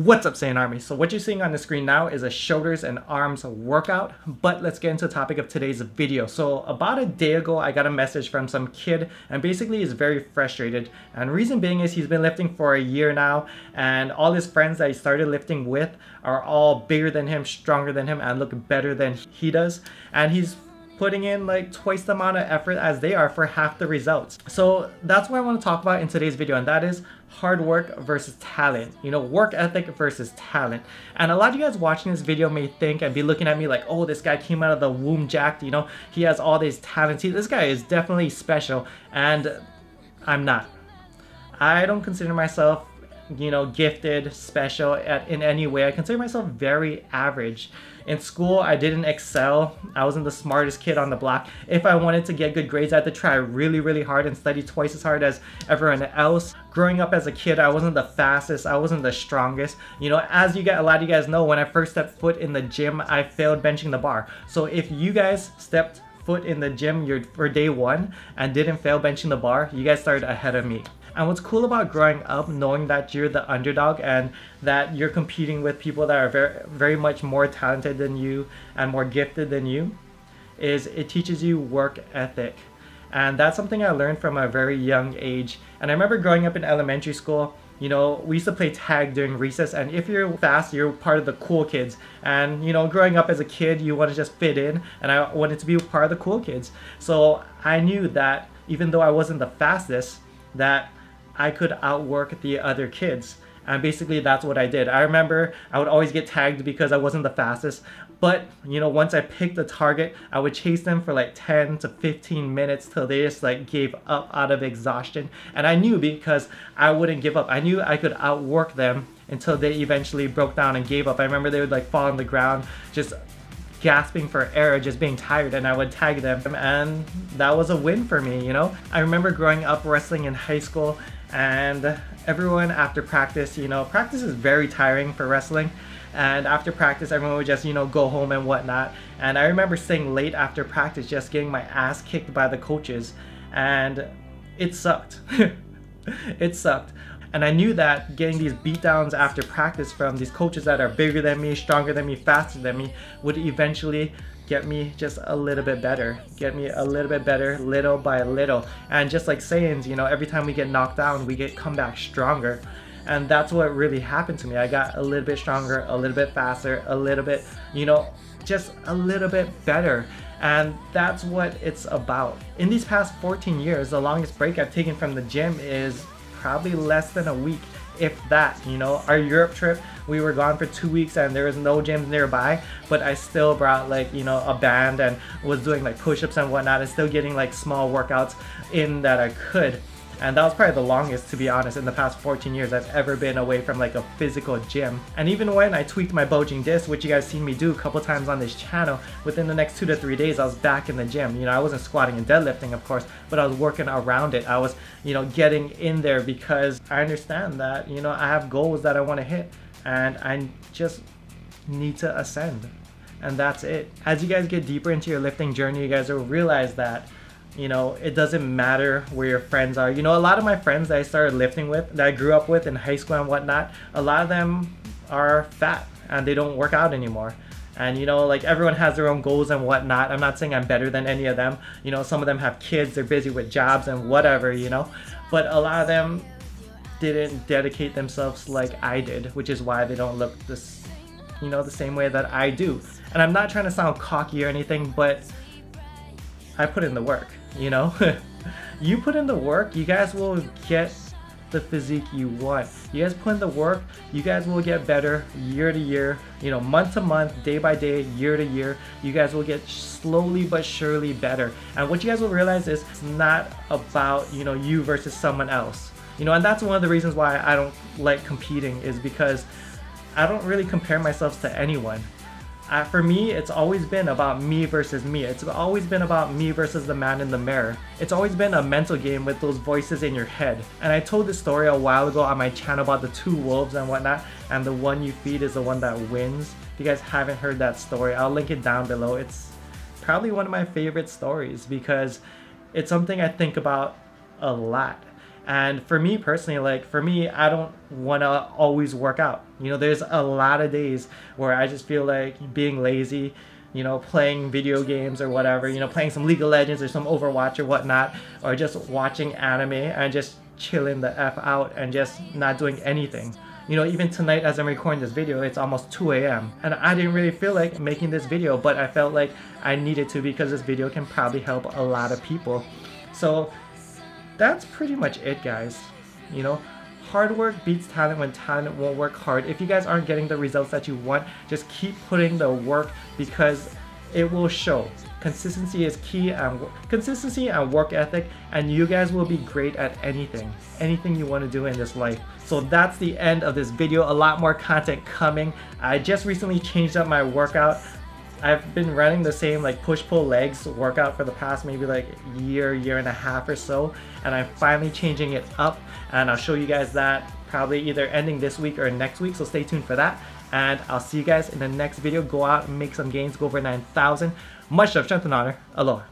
What's up, Saiyan Army? So what you're seeing on the screen now is a shoulders and arms workout, but let's get into the topic of today's video. So about a day ago, I got a message from some kid and basically he's very frustrated. And reason being is he's been lifting for a year now and all his friends that he started lifting with are all bigger than him, stronger than him, and look better than he does. And he's putting in like twice the amount of effort as they are for half the results. So that's what I want to talk about in today's video, and that is hard work versus talent. You know, work ethic versus talent. And a lot of you guys watching this video may think and be looking at me like, oh, this guy came out of the womb jacked, you know, he has all these talents. This guy is definitely special, and I'm not. I don't consider myself, you know, gifted, special in any way. I consider myself very average. In school, I didn't excel. I wasn't the smartest kid on the block. If I wanted to get good grades, I had to try really, really hard and study twice as hard as everyone else. Growing up as a kid, I wasn't the fastest. I wasn't the strongest. You know, as a lot of you guys know, when I first stepped foot in the gym, I failed benching the bar. So if you guys stepped foot in the gym for day one and didn't fail benching the bar, you guys started ahead of me. And what's cool about growing up, knowing that you're the underdog and that you're competing with people that are very, very much more talented than you and more gifted than you, is it teaches you work ethic. And that's something I learned from a very young age. And I remember growing up in elementary school, you know, we used to play tag during recess, and if you're fast, you're part of the cool kids. And, you know, growing up as a kid, you want to just fit in, and I wanted to be part of the cool kids. So I knew that even though I wasn't the fastest, that I could outwork the other kids. And basically that's what I did. I remember I would always get tagged because I wasn't the fastest, but you know, once I picked a target, I would chase them for like 10 to 15 minutes till they just like gave up out of exhaustion. And I knew, because I wouldn't give up, I knew I could outwork them until they eventually broke down and gave up. I remember they would like fall on the ground just gasping for air, just being tired, and I would tag them, and that was a win for me, you know. I remember growing up wrestling in high school, and everyone after practice, you know, practice is very tiring for wrestling, and after practice everyone would just, you know, go home and whatnot. And I remember staying late after practice just getting my ass kicked by the coaches, and it sucked. It sucked. And I knew that getting these beatdowns after practice from these coaches that are bigger than me, stronger than me, faster than me, would eventually get me just a little bit better. Get me a little bit better, little by little. And just like Saiyans, you know, every time we get knocked down, we come back stronger. And that's what really happened to me. I got a little bit stronger, a little bit faster, a little bit, you know, just a little bit better. And that's what it's about. In these past 14 years, the longest break I've taken from the gym is probably less than a week, if that. You know, our Europe trip, we were gone for 2 weeks and there was no gyms nearby, but I still brought like, you know, a band and was doing like push-ups and whatnot, and still getting like small workouts in that I could. And that was probably the longest, to be honest, in the past 14 years I've ever been away from like a physical gym. And even when I tweaked my bulging disc, which you guys seen me do a couple times on this channel, within the next 2 to 3 days I was back in the gym. You know, I wasn't squatting and deadlifting, of course, but I was working around it. I was, you know, getting in there because I understand that, you know, I have goals that I want to hit and I just need to ascend. And that's it. As you guys get deeper into your lifting journey, you guys will realize that, you know, it doesn't matter where your friends are. You know, a lot of my friends that I started lifting with, that I grew up with in high school and whatnot, a lot of them are fat and they don't work out anymore. And you know, like everyone has their own goals and whatnot. I'm not saying I'm better than any of them. You know, some of them have kids, they're busy with jobs and whatever, you know. But a lot of them didn't dedicate themselves like I did, which is why they don't look this, you know, the same way that I do. And I'm not trying to sound cocky or anything, but I put in the work, you know. You put in the work, you guys will get the physique you want. You guys put in the work, you guys will get better year to year, you know, month to month, day by day, year to year. You guys will get slowly but surely better. And what you guys will realize is it's not about, you know, you versus someone else. You know, and that's one of the reasons why I don't like competing, is because I don't really compare myself to anyone. For me, it's always been about me versus me. It's always been about me versus the man in the mirror. It's always been a mental game with those voices in your head. And I told this story a while ago on my channel about the 2 wolves and whatnot, and the one you feed is the one that wins. If you guys haven't heard that story, I'll link it down below. It's probably one of my favorite stories because it's something I think about a lot. And for me personally, like for me, I don't want to always work out. You know, there's a lot of days where I just feel like being lazy, you know, playing video games or whatever, you know, playing some League of Legends or some Overwatch or whatnot, or just watching anime and just chilling the F out and just not doing anything. You know, even tonight as I'm recording this video, it's almost 2 a.m. and I didn't really feel like making this video, but I felt like I needed to because this video can probably help a lot of people. So that's pretty much it, guys. You know, hard work beats talent when talent won't work hard. If you guys aren't getting the results that you want, just keep putting the work because it will show. Consistency is key, and consistency and work ethic, and you guys will be great at anything you want to do in this life. So that's the end of this video. A lot more content coming. I just recently changed up my workout. I've been running the same like push-pull legs workout for the past maybe like year and a half or so, and I'm finally changing it up, and I'll show you guys that probably either ending this week or next week, so stay tuned for that. And I'll see you guys in the next video. Go out and make some gains, go over 9,000. Much love, strength and honor. Aloha.